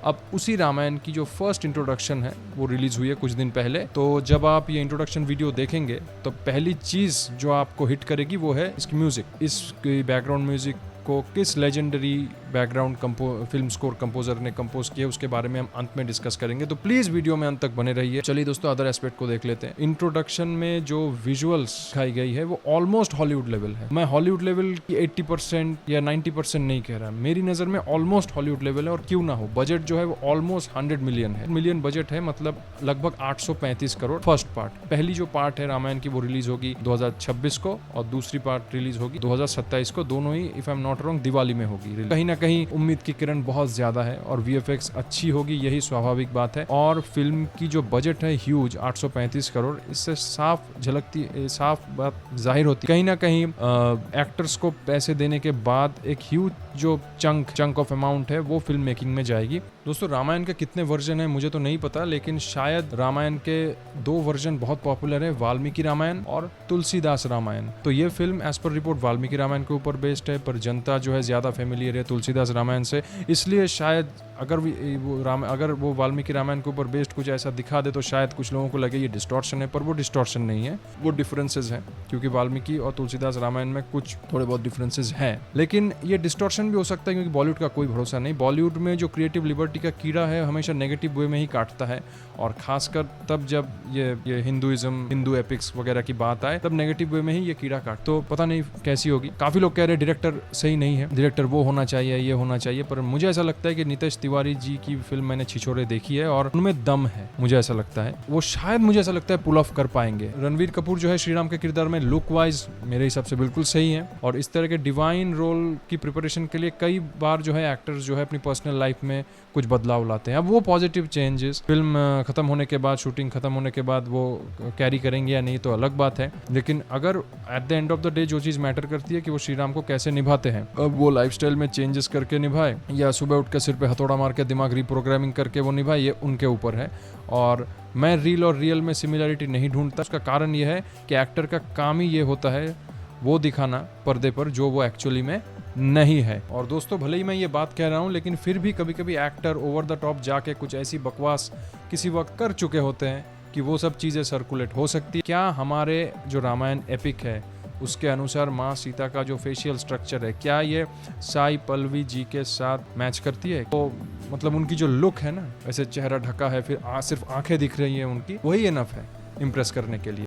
अब उसी रामायण की जो फर्स्ट इंट्रोडक्शन है वो रिलीज हुई है कुछ दिन पहले। तो जब आप ये इंट्रोडक्शन वीडियो देखेंगे तो पहली चीज जो आपको हिट करेगी वो है इसकी म्यूजिक। इसकी बैकग्राउंड म्यूजिक को किस legendary background film score composer ने कंपोज किया उसके बारे में हम अंत में डिस्कस करेंगे, तो प्लीज वीडियो में अंत तक बने रहिए। चलिए दोस्तों, अदर एस्पेक्ट को देख लेते हैं। इंट्रोडक्शन में जो विजुअल्स दिखाई गई है वो ऑलमोस्ट हॉलीवुड लेवल है। मैं हॉलीवुड लेवल की 80% या 90% नहीं कह रहा, मेरी नजर में ऑलमोस्ट हॉलीवुड लेवल है। और क्यों ना हो, बजट जो है वो ऑलमोस्ट 100 मिलियन है। मिलियन बजट है, मतलब लगभग 835 करोड़। फर्स्ट पार्ट, पहली जो पार्ट है रामायण की वो रिलीज होगी 2026 को और दूसरी पार्ट रिलीज होगी 2027 को। दोनों ही if I am not wrong Diwali में होगी। कहीं ना कहीं उम्मीद की किरण बहुत ज्यादा है और वीएफएक्स अच्छी होगी, यही स्वाभाविक बात है। और फिल्म की जो बजट है ह्यूज 835 करोड़, इससे साफ बात जाहिर होती है कहीं ना कहीं एक्टर्स को पैसे देने के बाद एक ह्यूज जो चंक ऑफ अमाउंट है वो फिल्म मेकिंग में जाएगी। दोस्तों, रामायण के कितने वर्जन है मुझे तो नहीं पता, लेकिन शायद रामायण के 2 वर्जन बहुत पॉपुलर है, वाल्मीकि रामायण और तुलसीदास रामायण। तो ये film as per report Valmiki Ramayan के ऊपर बेस्ड है, पर जनता जो है ज्यादा फेमिलियर है तुलसीदास रामायण से, इसलिए शायद अगर वो वाल्मीकि रामायण के ऊपर बेस्ड कुछ ऐसा दिखा दे तो शायद कुछ लोगों को लगे ये डिस्टॉर्शन है, पर वो डिस्टॉर्शन नहीं है, वो डिफरेंसेस हैं। क्योंकि वाल्मीकि और तुलसीदास रामायण में कुछ थोड़े बहुत डिफरेंसेस हैं, लेकिन ये डिस्टॉर्शन भी हो सकता है क्योंकि बॉलीवुड का कोई भरोसा नहीं। बॉलीवुड में जो क्रिएटिव लिबर्टी का कीड़ा है हमेशा नेगेटिव वे में ही काटता है, और खासकर तब जब ये हिंदुइज्म, हिंदू एपिक्स वगैरह की बात आए तब नेगेटिव वे में ही ये कीड़ा काट। तो पता नहीं कैसी होगी। काफी लोग कह रहे हैं डायरेक्टर सही नहीं है, डायरेक्टर वो होना चाहिए, ये होना चाहिए, पर मुझे ऐसा लगता है कि नितेश तिवारी जी की फिल्म मैंने छिछोरे देखी है और उनमें दम है। मुझे ऐसा लगता है वो शायद मुझे ऐसा लगता है पुल ऑफ कर पाएंगे। रणवीर कपूर जो है श्रीराम के किरदार में लुक वाइज मेरे हिसाब से बिल्कुल सही है, और इस तरह के डिवाइन रोल की प्रिपरेशन के लिए कई बार जो है एक्टर्स जो है अपनी पर्सनल लाइफ में कुछ बदलाव लाते हैं। अब वो पॉजिटिव चेंजेस फिल्म खत्म होने के बाद, शूटिंग खत्म होने के बाद वो कैरी करेंगे या नहीं तो अलग बात है, लेकिन अगर at the end of the day जो चीज मैटर करती है कि वो श्रीराम को कैसे निभाते हैं, अब वो लाइफस्टाइल में चेंजेस करके निभाए या सुबह उठ के सिर पे हथौड़ा मार के दिमाग रीप्रोग्रामिंग करके वो निभाए, ये उनके ऊपर है। और मैं रील और रियल में सिमिलरिटी नहीं ढूंढता। उसका कारण ये है कि एक्टर का काम ही ये होता है वो दिखाना पर्दे पर जो वो एक्चुअली में नहीं है। और दोस्तों, भले ही मैं ये बात कह रहा हूँ, लेकिन फिर भी कभी कभी एक्टर ओवर द टॉप जाके कुछ ऐसी बकवास किसी वक्त कर चुके होते हैं कि वो सब चीज़ें सर्कुलेट हो सकती है। क्या हमारे जो रामायण एपिक है उसके अनुसार माँ सीता का जो फेशियल स्ट्रक्चर है, क्या ये साई पल्लवी जी के साथ मैच करती है? तो मतलब उनकी जो लुक है ना, वैसे चेहरा ढका है, फिर सिर्फ आंखें दिख रही हैं उनकी, वही इनफ है इम्प्रेस करने के लिए।